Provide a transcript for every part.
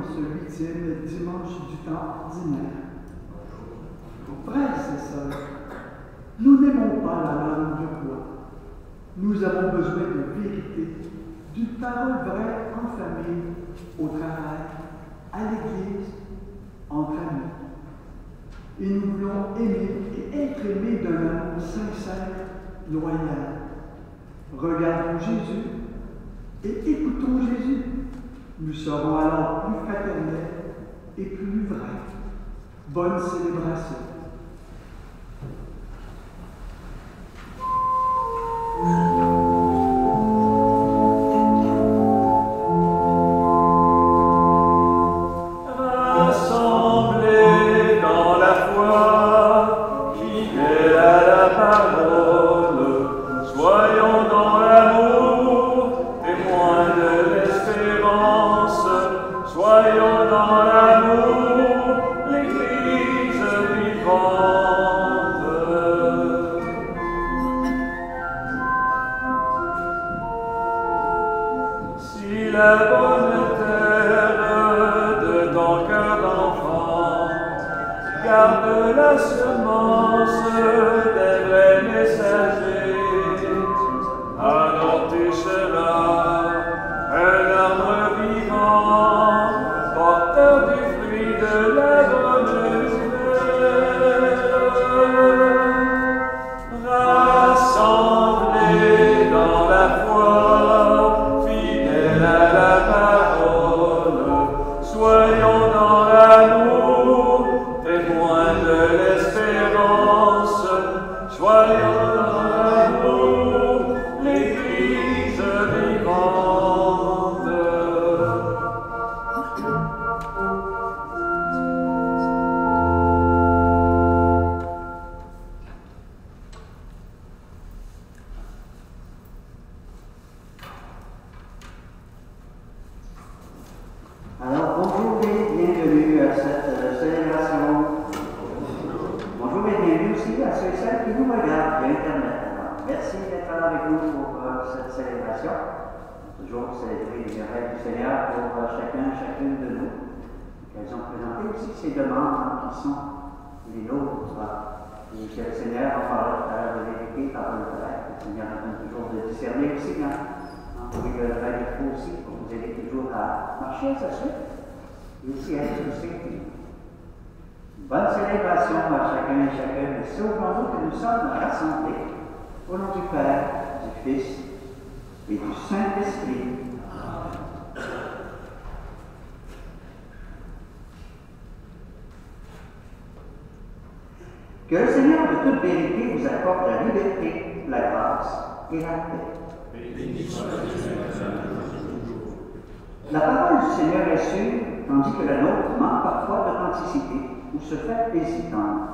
en ce 8e dimanche du temps ordinaire. Frères et sœurs, nous n'aimons pas la langue de bois. Nous avons besoin de vérité, d'une parole vraie en famille, au travail, à l'église, entre amis. Et nous voulons aimer et être aimés d'un amour sincère, loyal. Regardons Jésus et écoutons Jésus. Nous serons alors plus fraternels et plus vrais. Bonne célébration. Bonne célébration à chacun et chacune, et souvenons-nous que nous sommes rassemblés au nom du Père, du Fils et du Saint-Esprit. Que le Seigneur de toute vérité vous accorde la liberté, la grâce et la paix. Béni soit Dieu. La parole du Seigneur est sûre, tandis que la nôtre manque parfois d'authenticité ou se fait hésitante.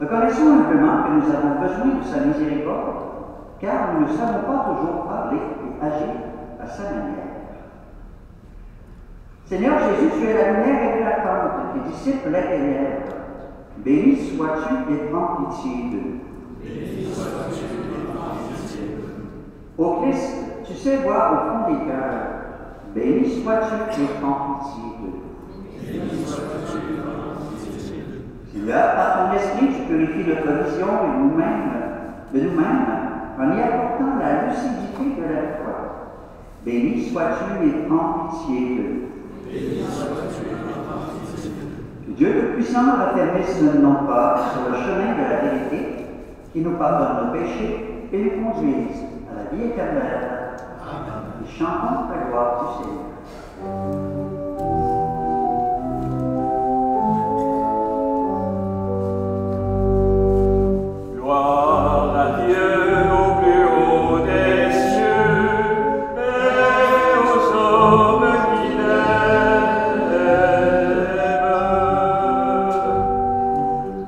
Reconnaissons humblement que nous avons besoin de sa miséricorde, car nous ne savons pas toujours parler et agir à sa manière. Seigneur Jésus, tu es la lumière éclatante, tes disciples l'éclairent. Béni sois-tu et prends pitié d'eux. Béni sois-tu et prends pitié d'eux. Ô Christ, tu sais voir au fond des cœurs. Béni sois-tu et prends pitié d'eux. Béni sois-tu et prends pitié d'eux. Seigneur, par ton esprit, tu purifies notre vision de nous-mêmes en y apportant la lucidité de la foi. Béni sois-tu et prends pitié d'eux. Béni sois-tu et prends pitié d'eux. Dieu Tout-Puissant raffermisse notre nom pas sur le chemin de la vérité, qui nous pardonne nos péchés et nous conduise à la vie éternelle. Amen. Et chantons la gloire du Seigneur. Gloire à Dieu au plus haut des cieux et aux hommes qui l'aiment.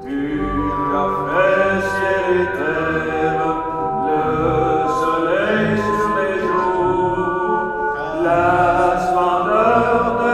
Tu as fait ciel et terre, le soleil sur les jours, la splendeur de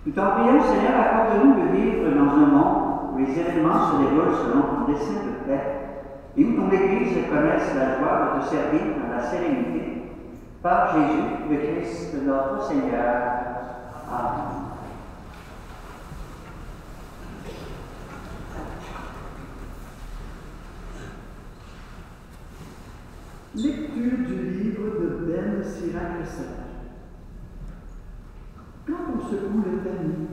Nous t'en prions, Seigneur, accorde-nous de vivre dans un monde où les événements se déroulent selon ton dessein de paix et où ton Église connaisse la joie de te servir dans la sérénité. Par Jésus, le Christ, notre Seigneur. Amen. Lecture du livre de Ben Sirach le Sage. Quand on secoue le tamis,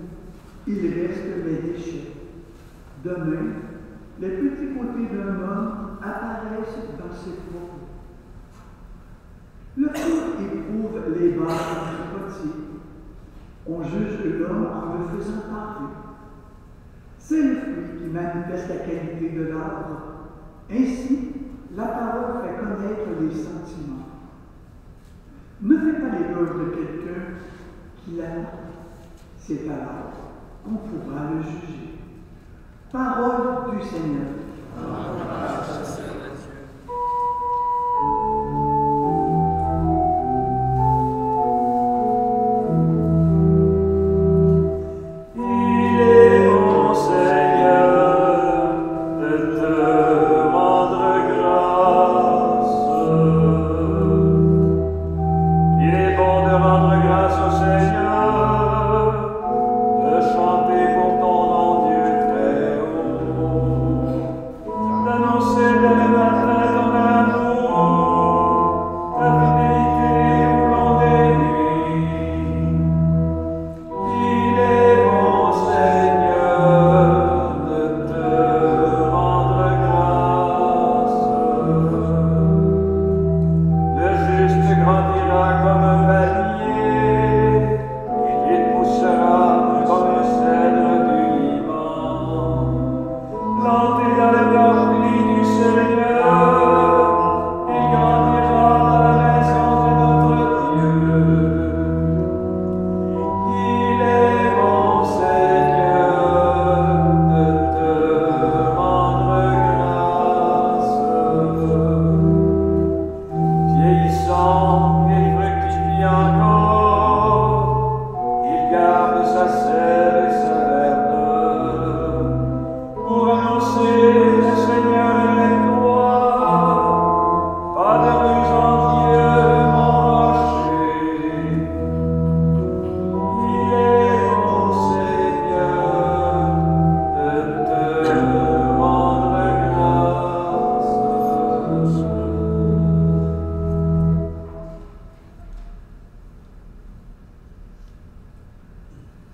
il reste les déchets. Demain, les petits côtés d'un homme apparaissent dans ses propos. Le feu éprouve les barres du potier. On juge l'homme en le faisant parler. C'est le fruit qui manifeste la qualité de l'arbre. Ainsi, la parole fait connaître les sentiments. Ne fais pas l'éloge de quelqu'un qui l'aime. C'est alors qu'on pourra le juger. Parole du Seigneur.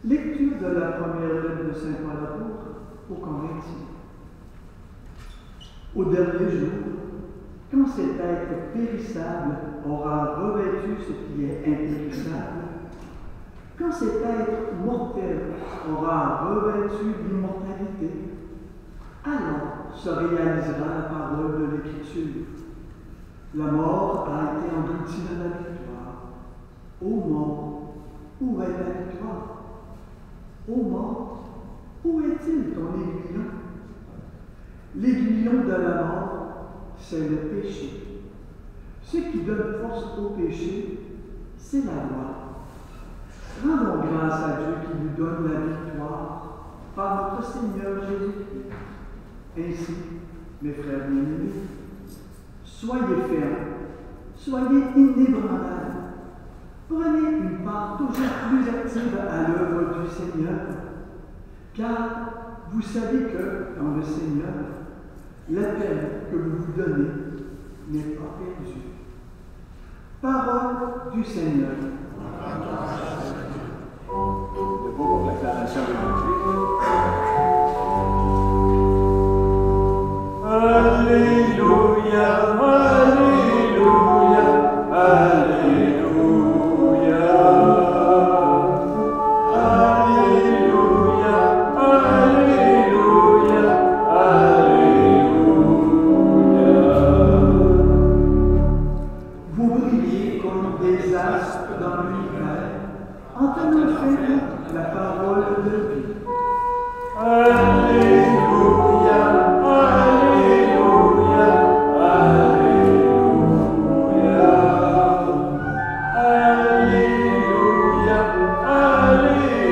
Lecture de la première lettre de Saint Paul apôtre aux Corinthiens. Au dernier jour, quand cet être périssable aura revêtu ce qui est impérissable, quand cet être mortel aura revêtu l'immortalité, alors se réalisera la parole de l'Écriture. La mort a été engloutie dans la victoire. Ô mort, où est la victoire? Ô mort, où est-il ton aiguillon? L'aiguillon de la mort, c'est le péché. Ce qui donne force au péché, c'est la loi. Rendons grâce à Dieu qui nous donne la victoire par notre Seigneur Jésus-Christ. Ainsi, mes frères bien-aimés, soyez fermes, soyez inébranlables. Prenez une part toujours plus active à l'œuvre du Seigneur, car vous savez que, dans le Seigneur, l'appel que vous vous donnez n'est pas perdu. Parole du Seigneur. Debout pour l'acclamation de Dieu. Alléluia, Alléluia, Alléluia. Alléluia, Alléluia, Alléluia. Vous brillez comme des astres dans l'univers, en tenant ferme la parole de vie. Alléluia, Alléluia, Alléluia. Alléluia, Alléluia,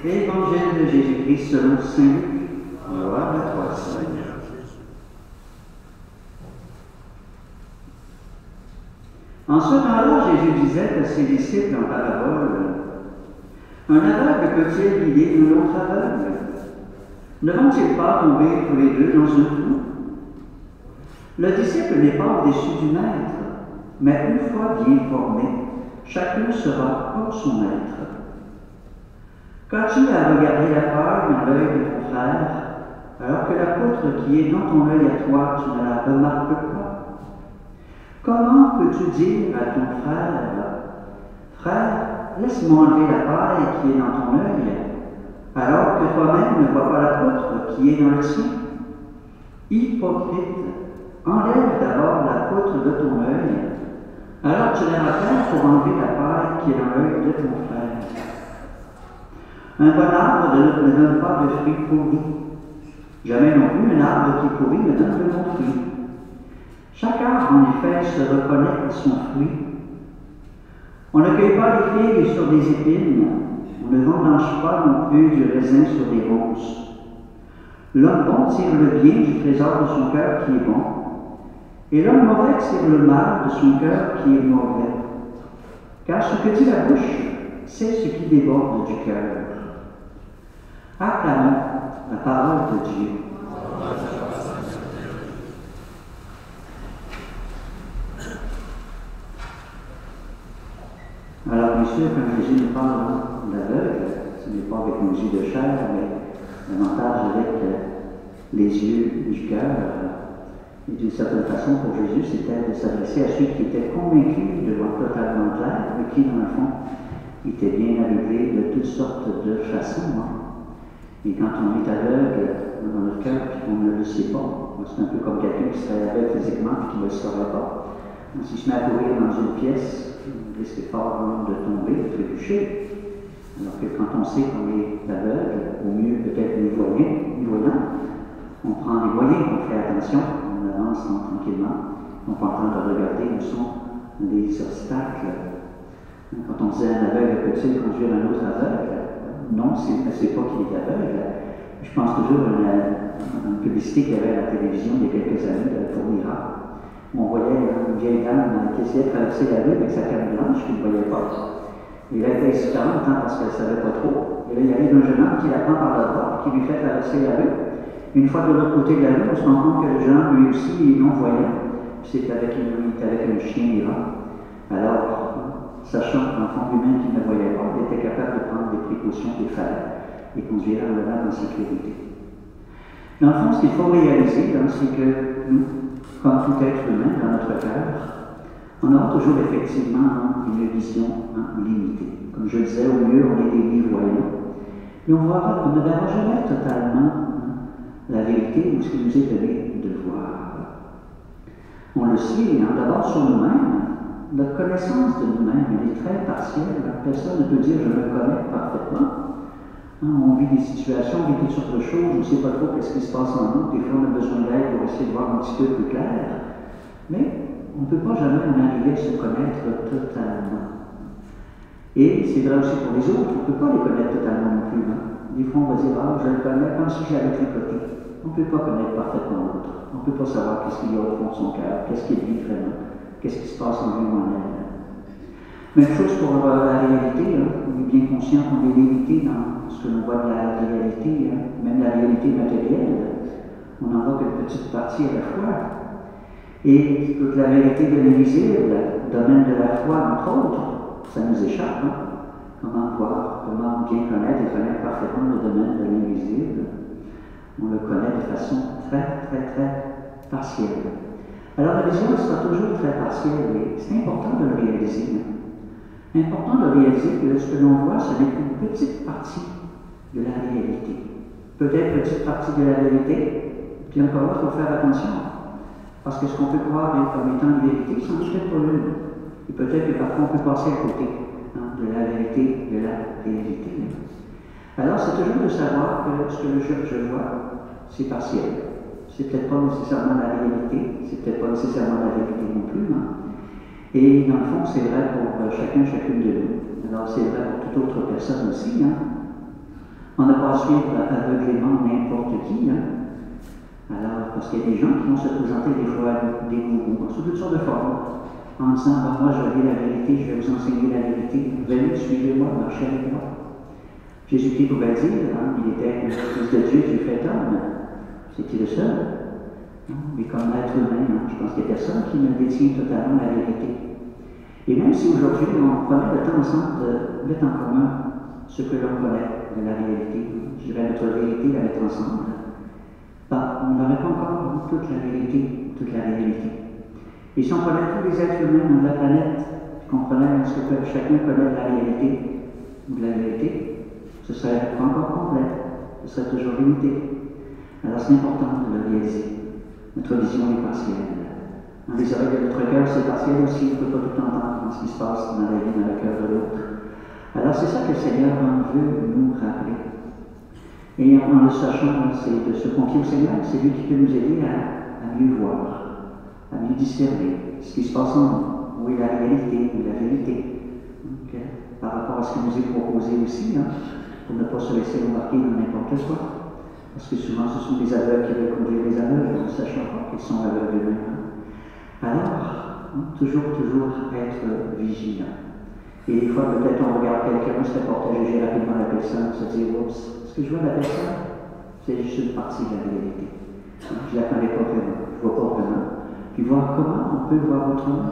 Évangile de Jésus-Christ selon saint Luc. Gloire à toi, Seigneur. En ce temps-là, Jésus disait à ses disciples en parabole, « Un aveugle peut-il guider un autre aveugle? Ne vont-ils pas tomber tous les deux dans un trou? Le disciple n'est pas au-dessus du maître, mais une fois bien formé, chacun sera comme son maître. Qu'as-tu à regarder la paille dans l'œil de ton frère, alors que la poutre qui est dans ton œil à toi, tu ne la remarques pas? Comment peux-tu dire à ton frère, « Frère, laisse-moi enlever la paille qui est dans ton œil, alors que toi-même ne vois pas la poutre qui est dans le sien? Hypocrite, enlève d'abord la poutre de ton œil, alors tu l'auras faire pour enlever la paille qui est dans l'œil de ton frère. Un bon arbre ne donne pas de fruits pourris. Jamais non plus un arbre qui pourrit ne donne de bons fruits. Chaque arbre, en effet, se reconnaît à son fruit. On ne cueille pas les figues sur des épines, on ne vendange pas non plus du raisin sur des ronces. L'homme bon tire le bien du trésor de son cœur qui est bon, et l'homme mauvais tire le mal de son cœur qui est mauvais. Car ce que dit la bouche, c'est ce qui déborde du cœur. Acclamons la parole de Dieu. Alors, bien sûr, quand Jésus nous parle d'aveugle, ce n'est pas avec nos yeux de chair, mais davantage avec les yeux du cœur. Et d'une certaine façon, pour Jésus, c'était de s'adresser à ceux qui étaient convaincus de voir totalement clair, mais qui, dans le fond, étaient bien aveuglés de toutes sortes de façons. Et quand on est aveugle dans notre cœur, puis qu'on ne le sait pas, c'est un peu comme quelqu'un qui serait aveugle physiquement et qui ne le saurait pas. Si je mets à courir dans une pièce, on risque fort de tomber, de trébucher. Alors que quand on sait qu'on est aveugle, au mieux peut-être voyant, on prend des moyens pour faire attention, on avance tranquillement, on prend le temps de regarder où sont les obstacles. Quand on dit un aveugle peut-il conduire un autre aveugle? Non, c'est pas qu'il est aveugle. Je pense toujours à une publicité qu'il y avait à la télévision il y a quelques années pour l'Irak. On voyait une vieille dame qui essayait de traverser la rue avec sa canne blanche, qui ne voyait pas. Et là, elle était hésitante, parce qu'elle ne savait pas trop. Et là, il arrive un jeune homme qui la prend par la droite, qui lui fait traverser la rue. Une fois de l'autre côté de la rue, on se rend compte que le jeune homme, lui aussi, est non-voyant. C'est avec un chien errant. Alors, sachant qu'enfant lui-même qui ne voyait pas, il était capable de prendre des précautions qu'il fallait et conduire à l'avant en sécurité. Dans le fond, ce qu'il faut réaliser, c'est que nous, comme tout être humain dans notre cœur, on aura toujours effectivement une vision limitée. Comme je le disais, au mieux, on est des mi-voyants. Et on ne verra jamais totalement la vérité ou ce qui nous est donné de voir. On le sait, d'abord sur nous-mêmes, notre connaissance de nous-mêmes, elle est très partielle. Personne ne peut dire « je me connais parfaitement ». On vit des situations, on vit toutes sortes de choses, on ne sait pas trop ce qui se passe en nous. Des fois, on a besoin d'aide pour essayer de voir un petit peu plus clair. Mais on ne peut pas jamais en arriver à se connaître totalement. Et c'est vrai aussi pour les autres, on ne peut pas les connaître totalement non plus. Des fois, on va dire « ah, je le connais comme si je l'avais tricoté ». On ne peut pas connaître parfaitement l'autre. On ne peut pas savoir qu'est-ce qu'il y a au fond de son cœur, qu'est-ce qu'il vit vraiment, qu'est-ce qui se passe en lui ou en elle. Même chose pour la réalité, on est bien conscient qu'on est limité dans ce que l'on voit de la réalité, même la réalité matérielle. On n'en voit qu'une petite partie à la fois. Et toute la vérité de l'invisible, le domaine de la foi, entre autres, ça nous échappe. Comment voir, comment bien connaître et connaître parfaitement le domaine de l'invisible? On le connaît de façon très, très, très partielle. Alors la vision sera toujours très partielle, et c'est important de le réaliser. Important de réaliser que ce que l'on voit, ce n'est qu'une petite partie de la réalité. Peut-être petite partie de la vérité, puis encore là, il faut faire attention. Parce que ce qu'on peut croire comme étant une vérité, c'en est peut-être pas une. Et peut-être que parfois on peut passer à côté de la vérité, de la réalité. Alors c'est toujours de savoir que ce que je vois, c'est partiel. C'est peut-être pas nécessairement la réalité, c'est peut-être pas nécessairement la vérité non plus. Et dans le fond, c'est vrai pour chacune de nous. Alors c'est vrai pour toute autre personne aussi. On n'a pas à suivre aveuglément n'importe qui, hein. Alors, parce qu'il y a des gens qui vont se présenter des fois des gourous, sous toutes sortes de formes, en disant, ben, moi je vis la vérité, je vais vous enseigner la vérité, venez, suivez-moi, marchez avec moi. Jésus-Christ pouvait dire, hein, il était le Fils de Dieu, Dieu fait homme, c'était le seul. Hein, mais comme être humain, hein, je pense qu'il n'y a personne qui ne détient totalement la vérité. Et même si aujourd'hui on prenait le temps ensemble de mettre en commun ce que l'on connaît de la réalité, je dirais notre vérité, la mettre ensemble, ben, on n'aurait pas encore toute la vérité, toute la réalité. Et si on prenait tous les êtres humains de la planète, qu'on prenait ce que chacun connaît de la réalité ou de la vérité, ce serait pas encore complet, ce serait toujours limité. Alors c'est important de le réaliser. Notre vision est partielle. Dans les oreilles de notre cœur, c'est partiel aussi, on ne peut pas tout entendre dans ce qui se passe dans la vie, dans le cœur de l'autre. Alors c'est ça que le Seigneur veut nous rappeler. Et en le sachant, c'est de se confier au Seigneur, c'est lui qui peut nous aider à mieux voir, à mieux discerner ce qui se passe en nous, où est la réalité, où est la vérité. Donc, par rapport à ce qui nous est proposé aussi, hein, pour ne pas se laisser embarquer dans n'importe quoi. Parce que souvent ce sont des aveugles qui veulent conduire les aveugles, ne sachant pas qu'ils sont aveugles eux-mêmes. Alors, hein, toujours être vigilant. Et des fois, peut-être on regarde quelqu'un, c'est important de juger rapidement la personne, se dire, oups, ce que je vois de la personne, c'est juste une partie de la réalité. Je ne la connais pas vraiment, je ne vois pas vraiment. Puis voir comment on peut voir autrement,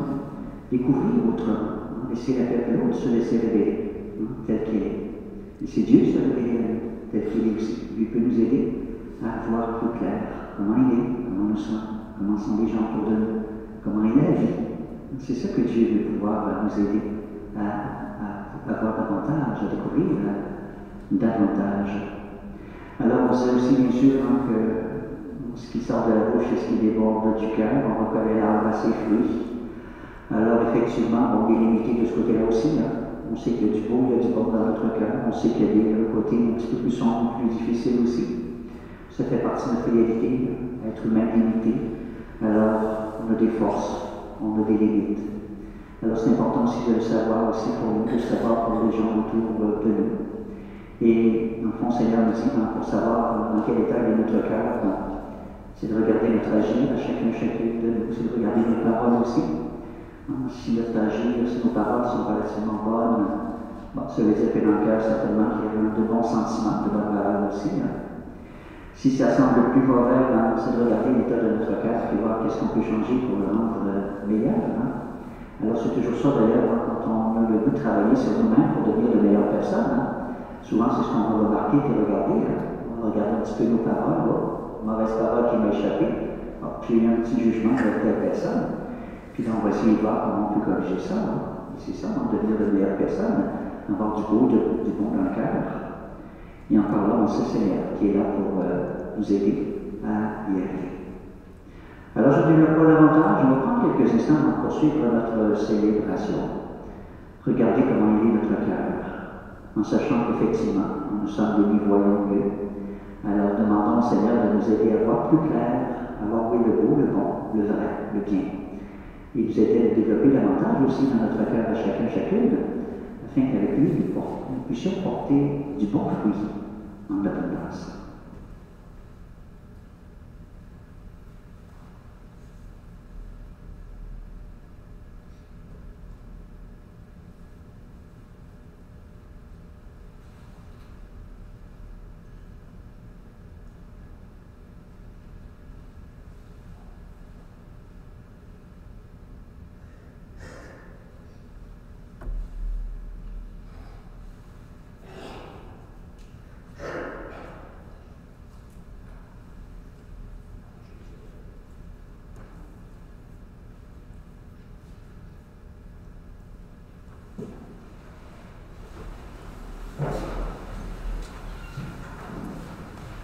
découvrir autrement, laisser l'autre se laisser révéler, hein, tel qu'il est. Et c'est Dieu se révéler à nous, tel qu'il est aussi. Lui peut nous aider à voir plus clair comment il est, comment nous sommes, comment sont les gens autour de nous, comment est la vie. C'est ça que Dieu veut pouvoir nous aider à avoir davantage, à découvrir davantage. Alors on sait aussi bien sûr hein, que ce qui sort de la bouche et ce qui déborde du cœur, on reconnaît l'arbre à ses fruits. Alors effectivement, on est limité de ce côté-là aussi. Hein. On sait qu'il y a du beau, il y a du bon dans notre cœur, on sait qu'il y a des côtés un petit peu plus sombres, plus difficiles aussi. Ça fait partie de notre réalité, être humain limité. Alors on a des forces, on a des limites. Alors c'est important aussi de le savoir aussi pour nous, de le savoir pour les gens autour de nous. Et dans le fond, Seigneur nous dit, pour savoir dans quel état est notre cœur, c'est de regarder notre agir à chacune de nous, c'est de regarder nos paroles aussi. Si notre agir, si nos paroles sont relativement bonnes, ça veut dire que dans le cœur, certainement qu'il y a de bons sentiments, de bonnes paroles aussi. Si ça semble plus mauvais, c'est de regarder l'état de notre cœur et voir qu'est-ce qu'on peut changer pour le rendre meilleur. Alors c'est toujours ça d'ailleurs, quand on a le goût de travailler sur nous-mêmes pour devenir de meilleures personnes. Souvent c'est ce qu'on va remarquer et regarder. On va regarder un petit peu nos paroles, mauvaise parole qui m'a échappé, j'ai eu un petit jugement de telle personne. Puis là on va essayer de voir comment on peut corriger ça. Et c'est ça, on devenir de meilleures personnes, avoir du beau, du bon dans le cœur. Et encore là, on sait le Seigneur qui est là pour nous aider à y arriver. Alors, je ne développe pas davantage, on va prendre quelques instants pour poursuivre notre célébration. Regardez comment il est notre cœur, en sachant qu'effectivement, nous sommes des mi-voyants Dieu. Alors, demandons au Seigneur de nous aider à voir plus clair, à voir où est le beau, le bon, le vrai, le bien. Et vous aider à développer davantage aussi dans notre cœur à chacune, afin qu'avec lui, nous puissions porter du bon fruit en abondance.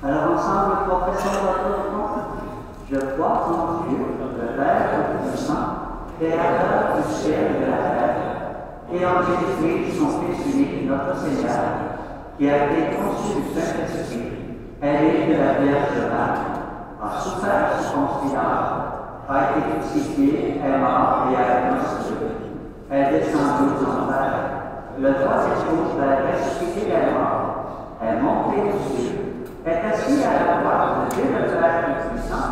Alors ensemble, professons notre foi. Je crois en Dieu, le Père Tout-Puissant, Créateur du ciel et de la terre, et en Jésus-Christ, son Fils unique, notre Seigneur, qui a été conçu du Saint-Esprit, aimé de la Vierge Marie, a souffert sous Ponce Pilate, a été crucifié, est mort et a été ressuscité, est descendu aux enfers, le troisième jour a ressuscité la mort, est monté aux cieux, est assis à la droite de Dieu le Père Tout-Puissant,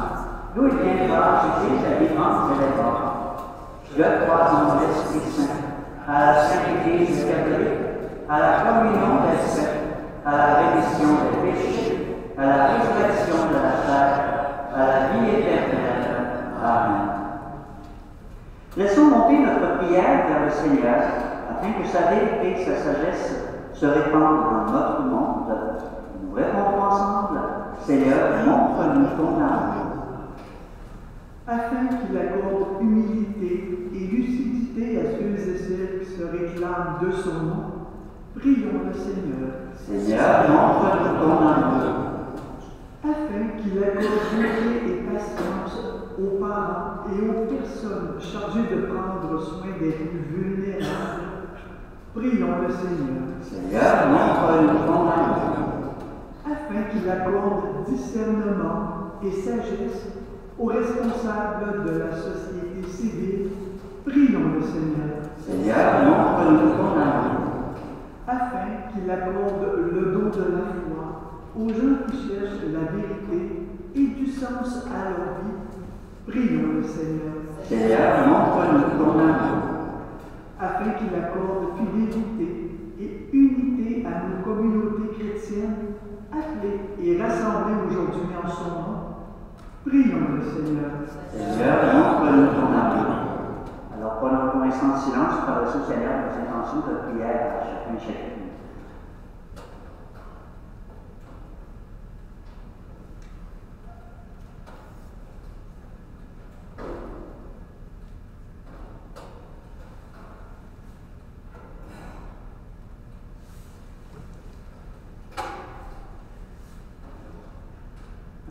d'où il viendra juger les vivants et les morts. Je crois en l'Esprit Saint, à la Sainte Église catholique, à la communion des saints, à la rémission des péchés, à la résurrection de la chair, à la vie éternelle. Amen. Laissons monter notre prière vers le Seigneur, afin que sa vérité et sa sagesse se répandent dans notre monde. Nous répondons ensemble, Seigneur, montre-nous ton amour. Afin qu'il accorde humilité et lucidité à ceux et celles qui se réclament de son nom, prions le Seigneur. Seigneur, montre-nous ton amour. Afin qu'il accorde bonté et patience aux parents et aux personnes chargées de prendre soin des plus vulnérables, prions le Seigneur. Seigneur, montre-nous ton amour. Afin qu'il accorde discernement et sagesse aux responsables de la société civile, prions le Seigneur. Seigneur, montre-nous ton amour. Afin qu'il accorde le don de la foi aux gens qui cherchent la vérité et du sens à leur vie, prions le Seigneur. Seigneur, montre-nous ton amour. Afin qu'il accorde fidélité et unité à nos communautés chrétiennes, appelées et rassemblées aujourd'hui en son nom, prions le Seigneur. Seigneur, montre-nous ton amour. Alors prenons un instant de silence pour adresser au Seigneur nos intentions de prière à chacun et chacune.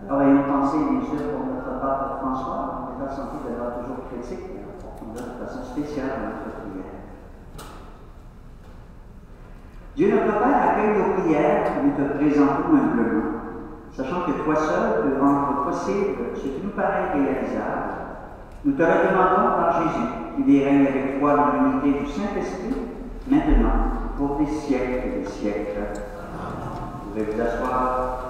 Alors, ayons pensé bien sûr pour notre Pape François, l'état de santé demeure toujours critique, et apportons-le de façon spéciale à notre prière. Dieu notre Père accueille nos prières que nous te présentons humblement, sachant que toi seul peux rendre possible ce qui nous paraît réalisable. Nous te le demandons par Jésus, qui règne avec toi dans l'unité du Saint-Esprit, maintenant, pour des siècles et des siècles. Vous pouvez vous asseoir.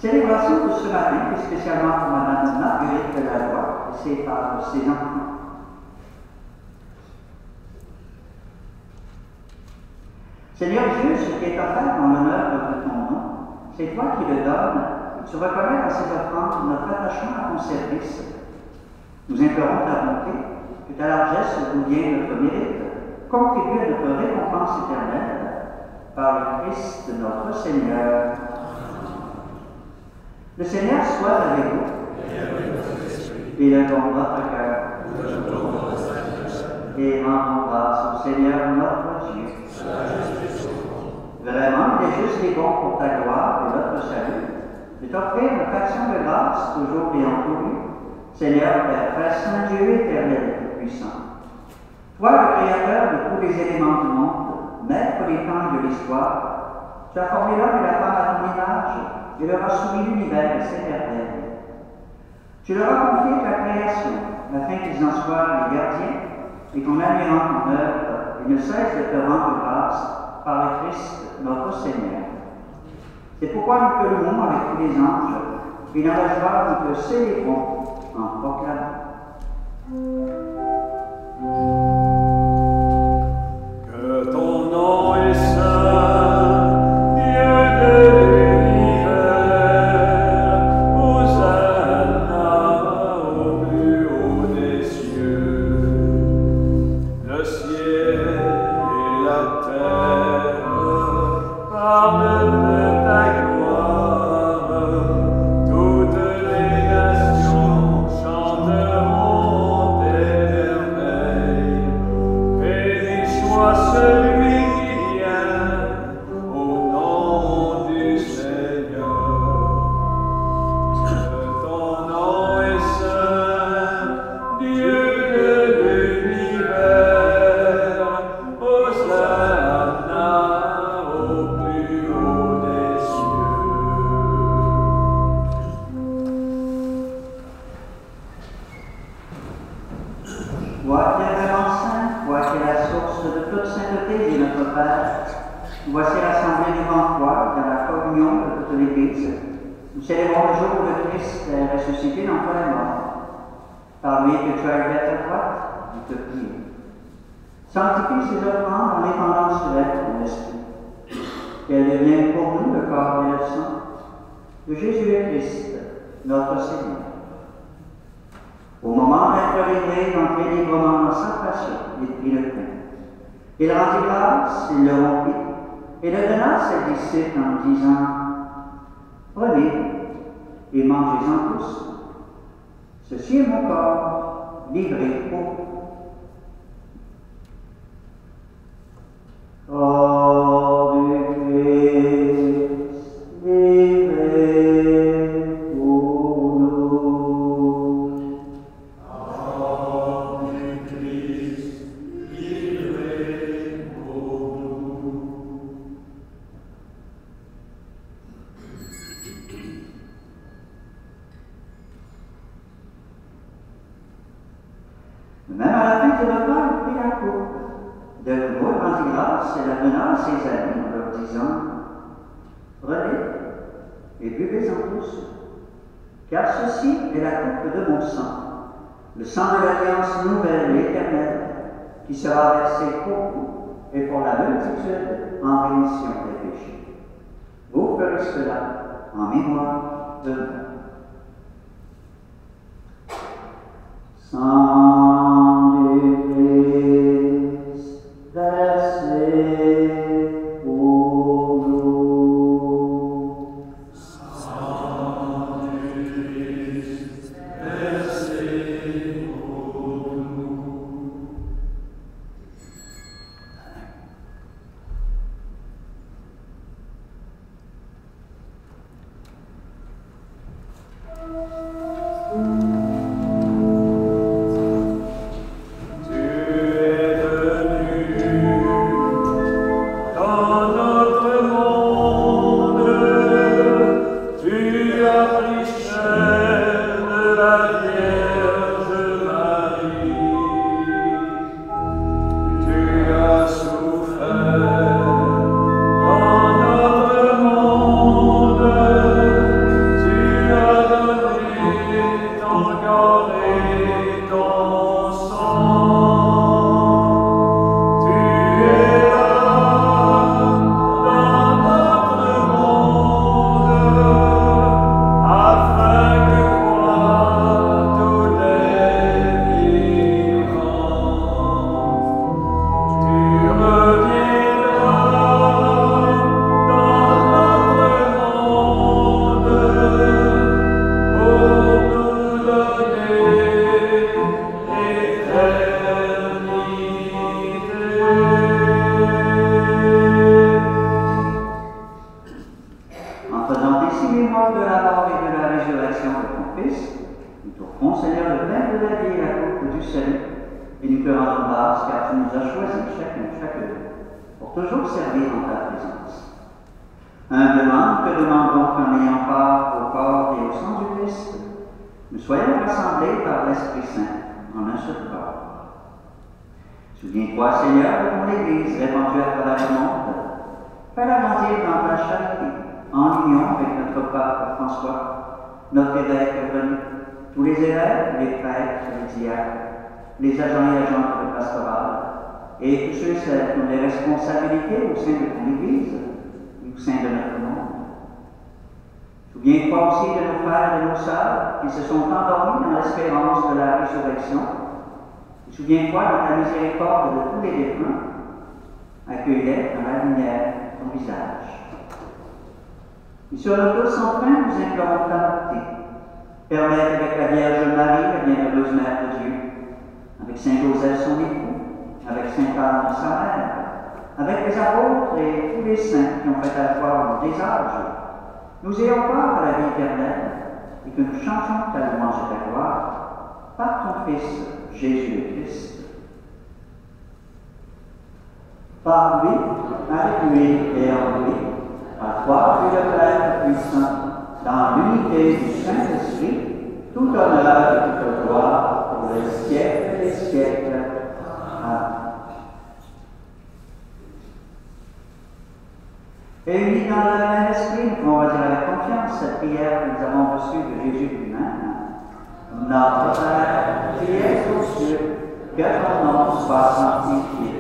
Célébration de ce matin, spécialement pour Mme Marguerite Delaloi et ses enfants. Seigneur Dieu, ce qui est offert en l'honneur de ton nom, c'est toi qui le donnes, et tu reconnais dans ces offrandes notre attachement à ton service. Nous implorons ta bonté, que ta largesse, d'où vient notre mérite, contribue à notre récompense éternelle, par le Christ notre Seigneur. Le Seigneur soit avec vous, et élevons notre cœur, et rendons grâce au Seigneur notre Dieu. Vraiment, il est juste et bon pour ta gloire et notre salut, de t'offrir notre action de grâce toujours et en tout lieu, Seigneur, Père Saint Dieu éternel et puissant. Toi, le Créateur de tous les éléments du monde, maître des temps et de l'histoire, tu as formé l'homme et la femme à ton image et leur as soumis l'univers et ses merveilles. Tu leur as confié ta création, afin qu'ils en soient les gardiens, et qu'en admirant ton œuvre, ils ne cessent de te rendre grâce par le Christ notre Seigneur. C'est pourquoi nous te louons avec tous les anges, et dans la joie nous te célébrons en proclamant. Que ton nom est saint, Dieu de l'univers, Hosanna au plus haut des cieux. Le ciel et la terre parlent de ta gloire, toutes les nations chanteront tes merveilles. Béni soit celui qui vient au nom du Seigneur. Que ton nom est saint, Dieu de l'univers, Hosanna au plus haut des cieux. Toi qui es vraiment saint, toi qui es la source de toute sainteté, dit notre Père, nous voici rassemblés devant toi dans la communion de toute l'Église. Nous célébrons le jour où le Christ est ressuscité d'entre les morts. Par lui que tu as élevé à ta droite, nous te prions. Sanctifie ces offrandes en l'épandance de l'être de l'Esprit. Qu'elle devienne pour nous le corps et le sang de Jésus-Christ, notre Seigneur. Au moment d'être livré, d'entrer librement dans sa passion, il prit le pain. Il rendit grâce, il le rompit, et le donna à ses disciples en disant, prenez et mangez-en tous. Ceci est mon corps, livré pour vous. Corps du Christ, livré pour nous. Même à la fin du repas, il prit la coupe. De nouveau, il rendit grâce et la donna à ses amis en leur disant, prenez et buvez-en tous, car ceci est la coupe de mon sang, le sang de l'alliance nouvelle et éternelle, qui sera versé pour vous et pour la multitude en rémission des péchés. Vous ferez cela en mémoire de moi. Sang du Christ, versé pour nous. Sang du Christ, versé pour nous. te rendons grâce car tu nous as choisis chacune, pour toujours servir dans ta présence. Humblement, nous te demandons qu'en ayant part au corps et au sang du Christ, nous soyons rassemblés par l'Esprit Saint en un seul corps. Souviens-toi, Seigneur, de ton Église répandue à travers le monde. Fais-la grandir dans ta charité, en union avec notre pape François, notre évêque René, tous les évêques, les prêtres, les diacres, les agents et agentes de pastoral, et tous ceux et celles qui ont des responsabilités au sein de ton Église et au sein de notre monde. Souviens-toi aussi de nos frères et de nos sœurs qui se sont endormis dans l'espérance de la résurrection. Et souviens-toi de ta miséricorde de tous les défunts. Accueille-les dans la lumière de ton visage. Et sur nous tous, enfin, nous implorons ta bonté. Permets avec la Vierge Marie, la bienheureuse Mère de Dieu, avec Saint Joseph son époux, avec Saint Anne sa mère, avec les apôtres et tous les saints qui ont fait à foi des âges, nous ayons part à la vie éternelle et que nous chantions ta louange et ta gloire par ton Fils, Jésus-Christ. Par lui, avec lui et en lui, à toi et le Père puissant, dans l'unité du Saint-Esprit, tout honneur et toute gloire pour les siècles des siècles. Amen. Réunis dans le même esprit, nous pouvons redire avec confiance cette prière que nous avons reçue de Jésus lui-même. Notre Père, qui es aux cieux, que ton nom soit sanctifié,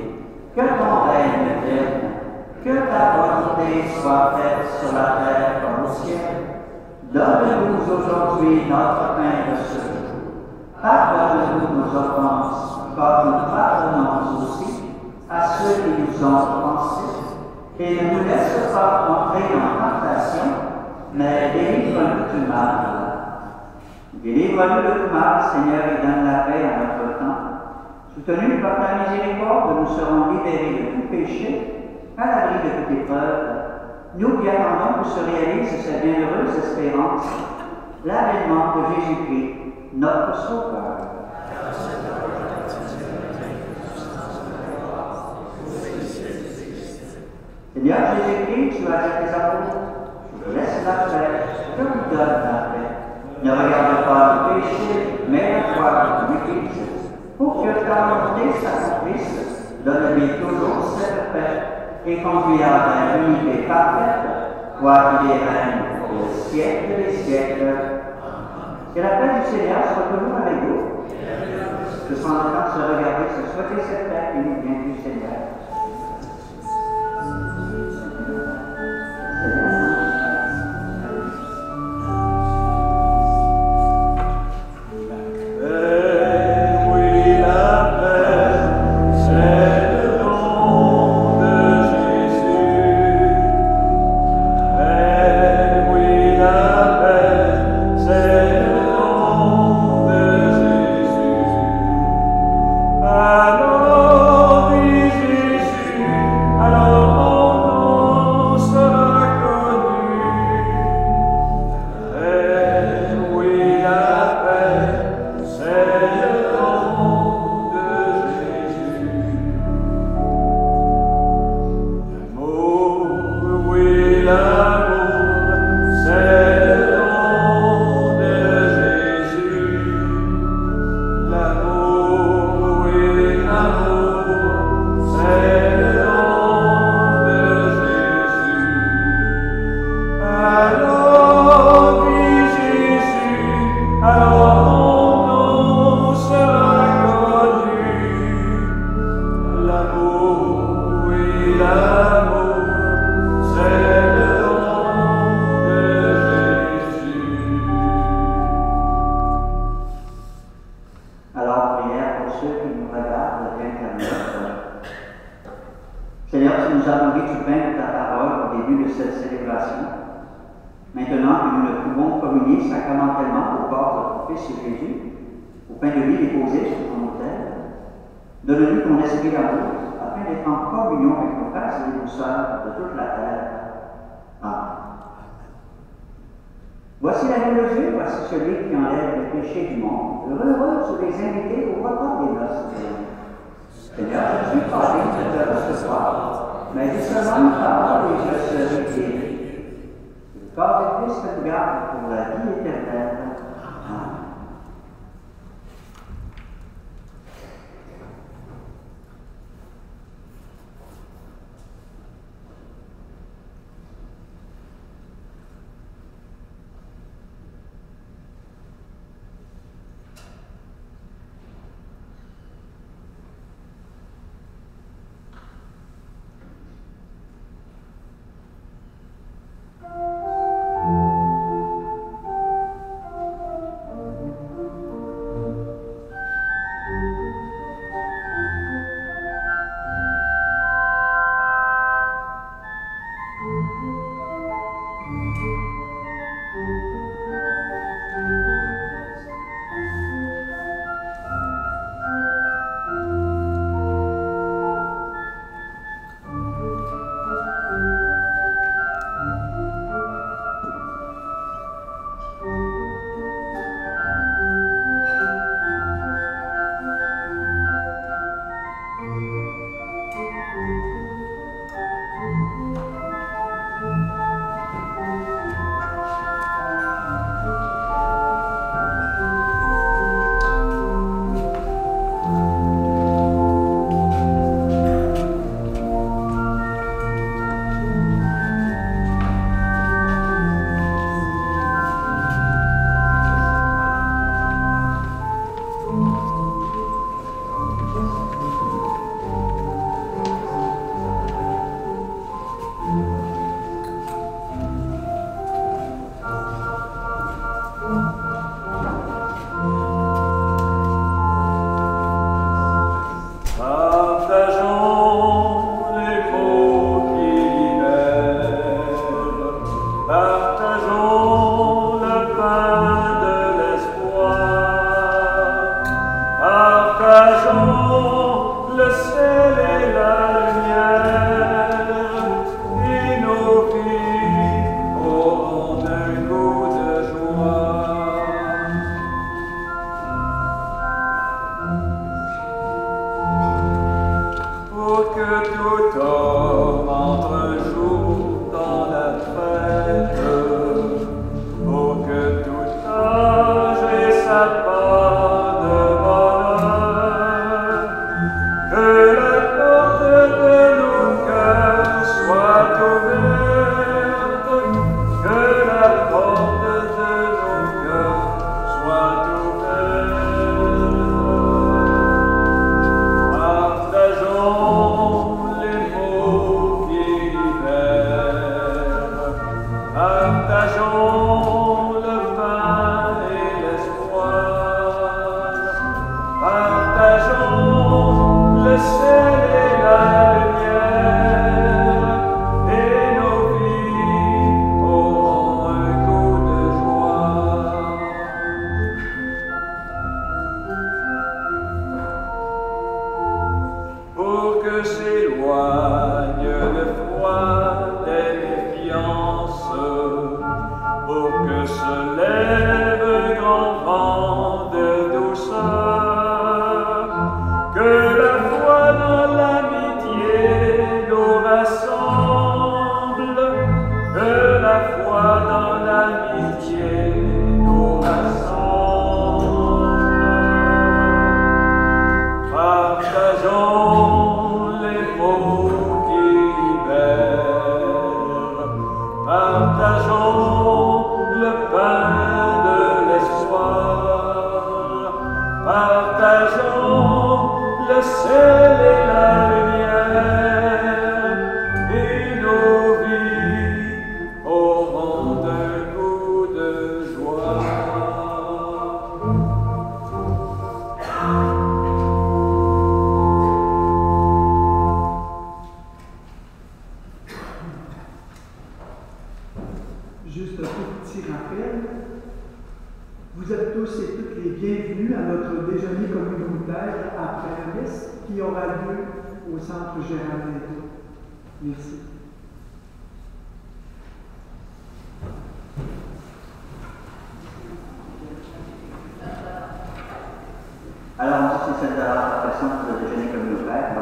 que ton règne vienne, que ta volonté soit faite sur la terre comme au ciel. Donne-nous aujourd'hui notre pain de ce jour. Pardonne-nous nos offenses, comme nous pardonnons aussi à ceux qui nous ont offensés. Et ne nous laisse pas entrer en tentation, mais délivre-nous du mal. Délivre-nous de tout mal, Seigneur, et donne la paix à notre temps. Soutenus par ta miséricorde, nous serons libérés de tout péché, à l'abri de toute épreuve. Nous qui attendons que se réalise cette bienheureuse espérance, l'avènement de Jésus-Christ, notre Sauveur. Seigneur Jésus-Christ, tu as dit à tes apôtres, je vous laisse la paix, je vous donne la paix. Ne regarde pas le péché, mais la foi de l'Église, pour que ta volonté s'accomplisse. Donne-lui toujours cette paix et conduis à l'unité parfaite, toi qui les règnes pour le siècle des siècles. Que la paix du Seigneur soit toujours avec vous. Que sans le temps de se regarder, se souhaiter cette paix qui nous vient du Seigneur. Seigneur, je suis pas digne de te recevoir, mais dis seulement une parole et je serai guéri. Le corps de Christ te garde pour la vie éternelle. Amen. Alors, on dit c'est celle de la personne qui va déjeuner communautaire.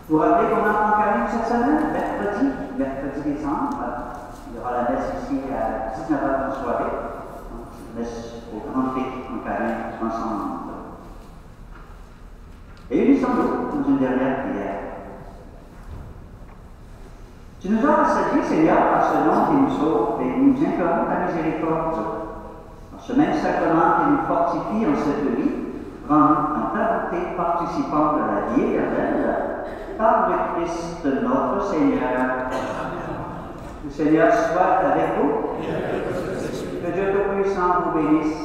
Vous vous rappelez qu'on entend carême cette semaine? Mercredi décembre. Il y aura la messe ici à 19h en soirée. Messe au grand pic en carême ensemble. Et unissons-nous dans une dernière prière. Tu nous as enseigné, Seigneur, par ce nom qui nous sauve et nous implorons ta miséricorde. Par ce même sacrement qui nous fortifie en cette vie, rends-nous en ta bonté participants de la vie éternelle, par le Christ notre Seigneur. Le Seigneur soit avec vous. Que Dieu Tout-Puissant vous bénisse,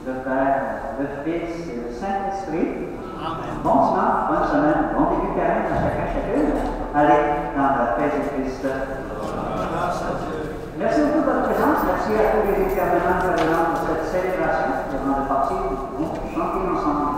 le Père, le Fils et le Saint-Esprit. Bon dimanche, bonne semaine, bon début de carême à chacune. Allez dans la paix de Christ. Merci beaucoup de votre présence. Merci à tous les intervenants pour cette célébration. Avant de partir, nous allons chanter ensemble.